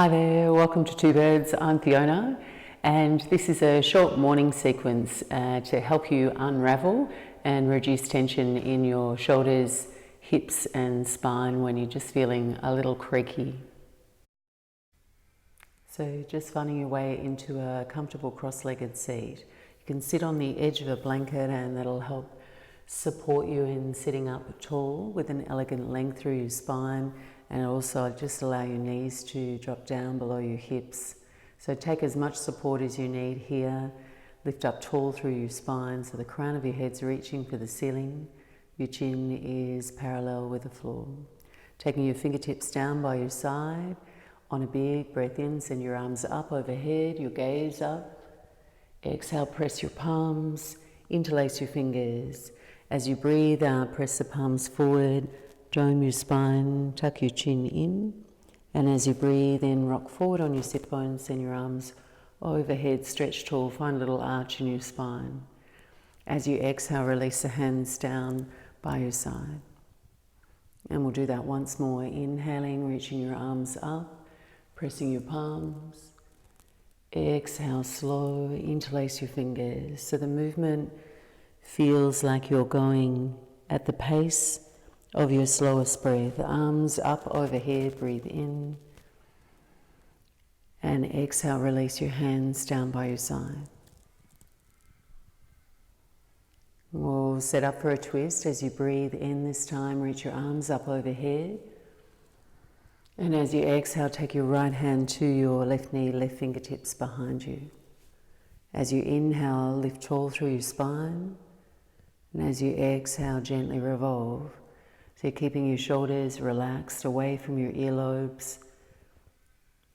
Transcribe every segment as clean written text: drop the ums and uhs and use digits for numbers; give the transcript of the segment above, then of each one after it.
Hi there, welcome to Two Birds. I'm Fiona, and this is a short morning sequence to help you unravel and reduce tension in your shoulders, hips and spine when you're just feeling a little creaky. So just finding your way into a comfortable cross-legged seat. You can sit on the edge of a blanket and that'll help support you in sitting up tall with an elegant length through your spine, and also just allow your knees to drop down below your hips. So take as much support as you need here. Lift up tall through your spine so the crown of your head's reaching for the ceiling. Your chin is parallel with the floor. Taking your fingertips down by your side. On a big breath in, send your arms up overhead, your gaze up. Exhale, press your palms, interlace your fingers. As you breathe out, press the palms forward, dome your spine, tuck your chin in. And as you breathe in, rock forward on your sit bones, send your arms overhead, stretch tall, find a little arch in your spine. As you exhale, release the hands down by your side. And we'll do that once more, inhaling, reaching your arms up, pressing your palms. Exhale, slow, interlace your fingers. So the movement feels like you're going at the pace of your slowest breath. Arms up overhead, breathe in. And exhale, release your hands down by your side. We'll set up for a twist. As you breathe in this time, reach your arms up overhead. And as you exhale, take your right hand to your left knee, left fingertips behind you. As you inhale, lift tall through your spine. And as you exhale, gently revolve. So you're keeping your shoulders relaxed away from your earlobes.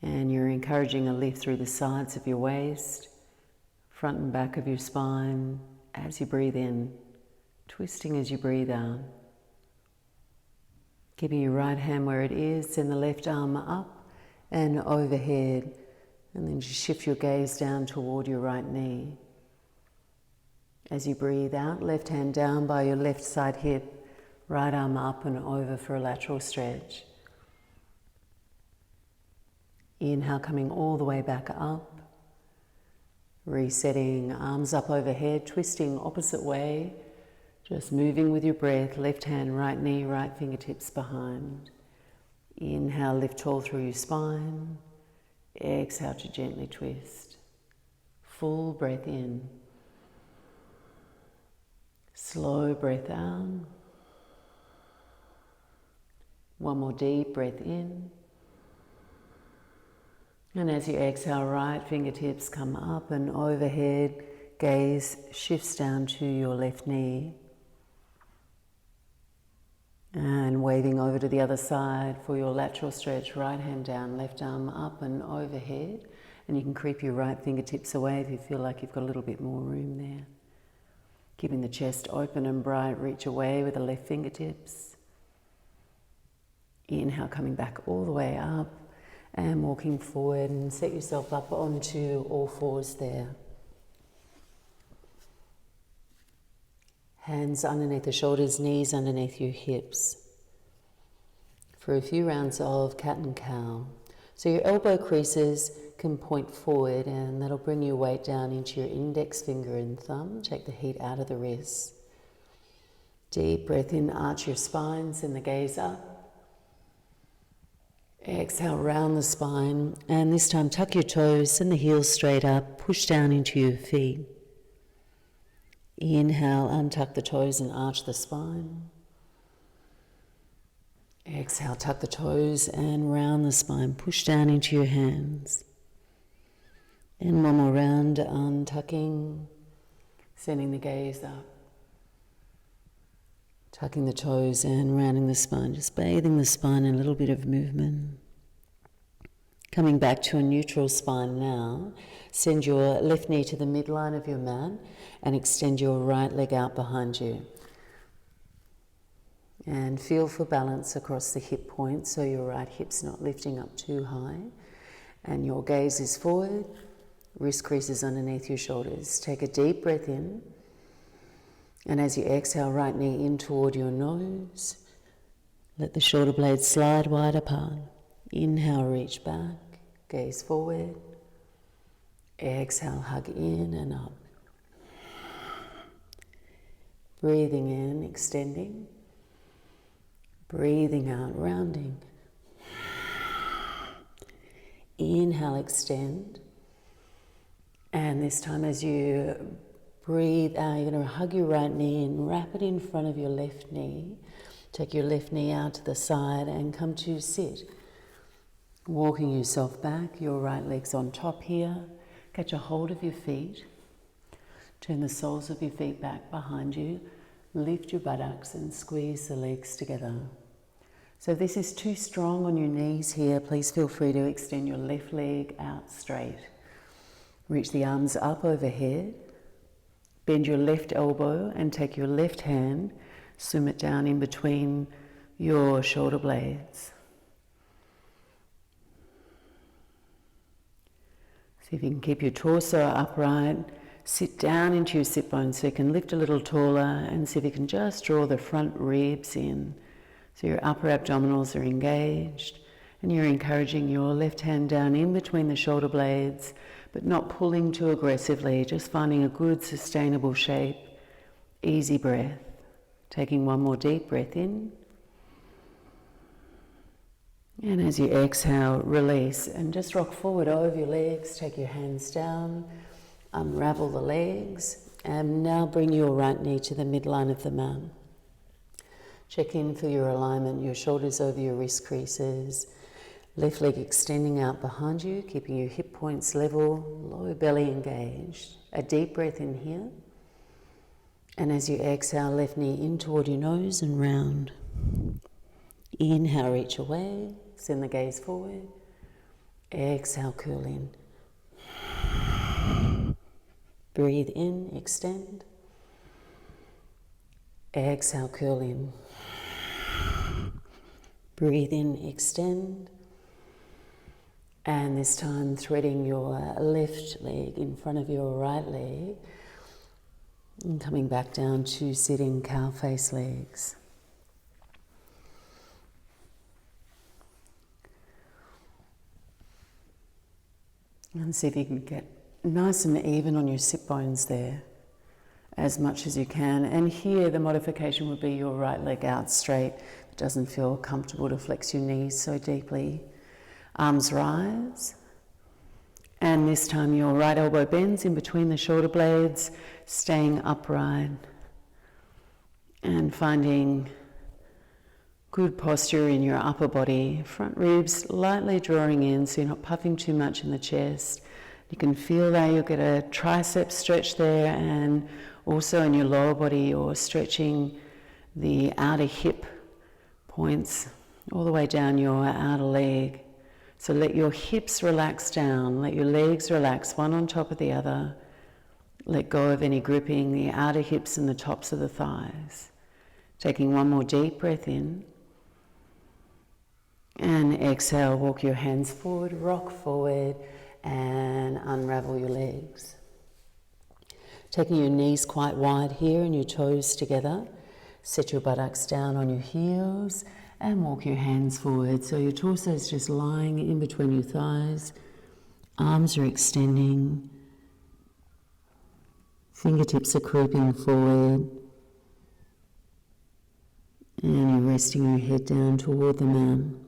And you're encouraging a lift through the sides of your waist, front and back of your spine. As you breathe in, twisting as you breathe out. Keeping your right hand where it is, send the left arm up and overhead. And then just shift your gaze down toward your right knee. As you breathe out, left hand down by your left side hip, right arm up and over for a lateral stretch. Inhale, coming all the way back up. Resetting, arms up overhead, twisting opposite way. Just moving with your breath, left hand, right knee, right fingertips behind. Inhale, lift tall through your spine. Exhale to gently twist. Full breath in. Slow breath out. One more deep breath in. And as you exhale, right fingertips come up and overhead. Gaze shifts down to your left knee. And waving over to the other side for your lateral stretch, right hand down, left arm up and overhead. And you can creep your right fingertips away if you feel like you've got a little bit more room there. Keeping the chest open and bright, reach away with the left fingertips. Inhale, coming back all the way up and walking forward, and set yourself up onto all fours there. Hands underneath the shoulders, knees underneath your hips. For a few rounds of cat and cow. So your elbow creases can point forward, and that'll bring your weight down into your index finger and thumb. Take the heat out of the wrists. Deep breath in, arch your spine, send the gaze up. Exhale, round the spine, and this time tuck your toes, send the heels straight up, push down into your feet. Inhale, untuck the toes and arch the spine. Exhale, tuck the toes and round the spine, push down into your hands. And one more round, untucking, sending the gaze up. Tucking the toes and rounding the spine, just bathing the spine in a little bit of movement. Coming back to a neutral spine now, send your left knee to the midline of your mat and extend your right leg out behind you. And feel for balance across the hip points so your right hip's not lifting up too high. And your gaze is forward, wrist creases underneath your shoulders. Take a deep breath in. And as you exhale, right knee in toward your nose. Let the shoulder blades slide wide apart. Inhale, reach back. gaze forward. Exhale, hug in and up. Breathing in, extending. Breathing out, rounding. Inhale, extend. And this time as you breathe out, you're going to hug your right knee and wrap it in front of your left knee. Take your left knee out to the side and come to sit. Walking yourself back, your right leg's on top here. Catch a hold of your feet. Turn the soles of your feet back behind you. Lift your buttocks and squeeze the legs together. So if this is too strong on your knees here, please feel free to extend your left leg out straight. Reach the arms up overhead. Bend your left elbow and take your left hand, swim it down in between your shoulder blades. See if you can keep your torso upright. Sit down into your sit bones so you can lift a little taller, and see if you can just draw the front ribs in. So your upper abdominals are engaged, and you're encouraging your left hand down in between the shoulder blades, but not pulling too aggressively, just finding a good sustainable shape. Easy breath. Taking one more deep breath in. And as you exhale, release and just rock forward over your legs. Take your hands down, unravel the legs, and now bring your right knee to the midline of the mat. Check in for your alignment, your shoulders over your wrist creases, left leg extending out behind you, keeping your hip points level, lower belly engaged. A deep breath in here. And as you exhale, left knee in toward your nose and round. Inhale, reach away, send the gaze forward. Exhale, curl in. Breathe in, extend. Exhale, curl in. Breathe in, extend. And this time threading your left leg in front of your right leg. And coming back down to sitting cow face legs. And see if you can get nice and even on your sit bones there, as much as you can. And here the modification would be your right leg out straight. It doesn't feel comfortable to flex your knees so deeply. Arms rise. And this time your right elbow bends in between the shoulder blades, staying upright and finding good posture in your upper body. Front ribs lightly drawing in so you're not puffing too much in the chest. You can feel that you'll get a tricep stretch there, and also in your lower body you're stretching the outer hip points all the way down your outer leg. So let your hips relax down, let your legs relax one on top of the other. Let go of any gripping, the outer hips and the tops of the thighs. Taking one more deep breath in. And exhale, walk your hands forward, rock forward, and unravel your legs. Taking your knees quite wide here and your toes together. Set your buttocks down on your heels and walk your hands forward. So your torso is just lying in between your thighs. Arms are extending. Fingertips are creeping forward. And you're resting your head down toward the mat.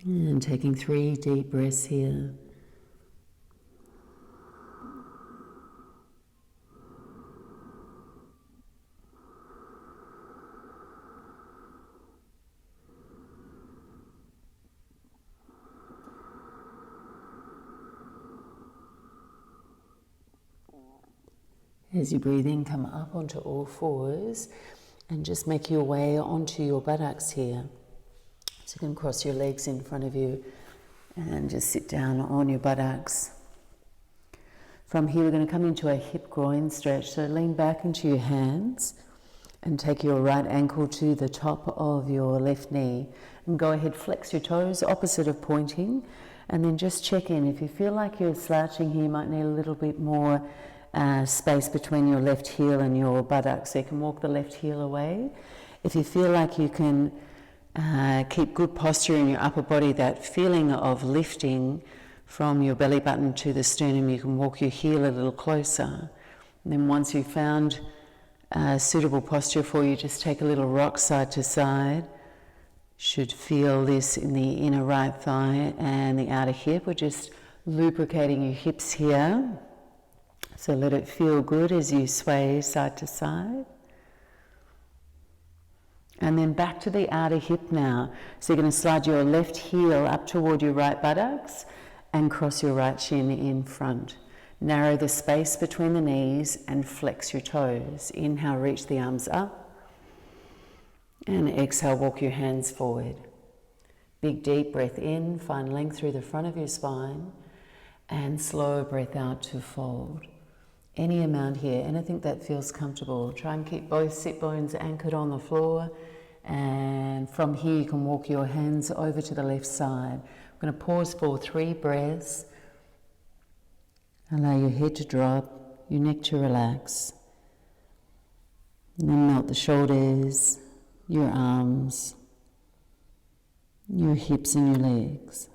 And taking 3 deep breaths here. As you breathe in, come up onto all fours and just make your way onto your buttocks here. So you can cross your legs in front of you and just sit down on your buttocks. From here we're going to come into a hip groin stretch. So lean back into your hands and take your right ankle to the top of your left knee. And go ahead, flex your toes, opposite of pointing. And then just check in. If you feel like you're slouching here, you might need a little bit more space between your left heel and your buttocks. So you can walk the left heel away. If you feel like you can Keep good posture in your upper body, that feeling of lifting from your belly button to the sternum. You can walk your heel a little closer. And then once you've found a suitable posture for you, just take a little rock side to side. Should feel this in the inner right thigh and the outer hip. We're just lubricating your hips here. So let it feel good as you sway side to side. And then back to the outer hip now. So you're going to slide your left heel up toward your right buttocks and cross your right shin in front. Narrow the space between the knees and flex your toes. Inhale, reach the arms up. And exhale, walk your hands forward. Big deep breath in, find length through the front of your spine. And slow breath out to fold. Any amount here, anything that feels comfortable. Try and keep both sit bones anchored on the floor. And from here you can walk your hands over to the left side. I'm going to pause for 3 breaths. Allow your head to drop, your neck to relax. And then melt the shoulders, your arms, your hips and your legs.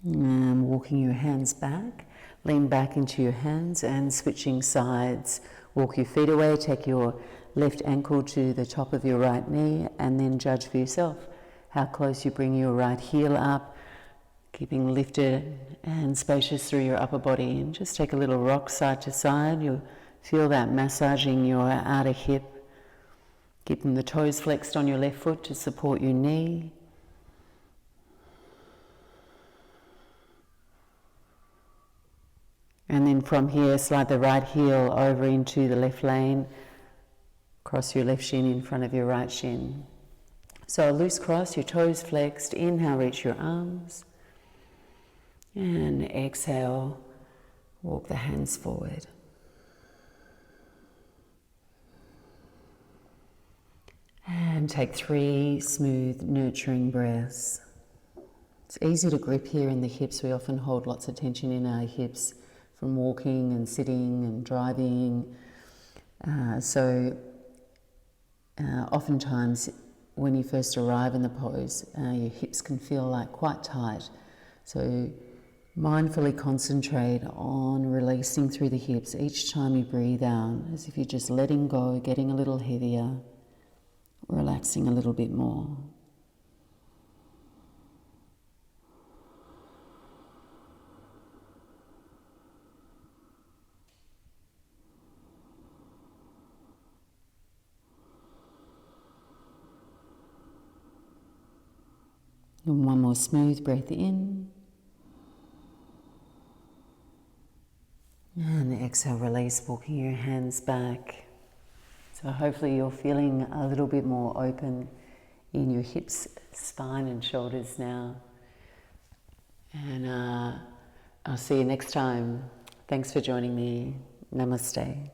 And walking your hands back, lean back into your hands and switching sides. Walk your feet away, take your left ankle to the top of your right knee, and then judge for yourself how close you bring your right heel up, keeping lifted and spacious through your upper body. And just take a little rock side to side. You'll feel that massaging your outer hip, keeping the toes flexed on your left foot to support your knee. And then from here, slide the right heel over into the left lane. Cross your left shin in front of your right shin. So a loose cross, your toes flexed. Inhale, reach your arms. And exhale, walk the hands forward. And take 3 smooth, nurturing breaths. It's easy to grip here in the hips. We often hold lots of tension in our hips from walking and sitting and driving. Oftentimes when you first arrive in the pose, your hips can feel like quite tight. So mindfully concentrate on releasing through the hips each time you breathe out, as if you're just letting go, getting a little heavier, relaxing a little bit more. And one more smooth breath in. And exhale, release, walking your hands back. So hopefully you're feeling a little bit more open in your hips, spine and shoulders now. And I'll see you next time. Thanks for joining me. Namaste.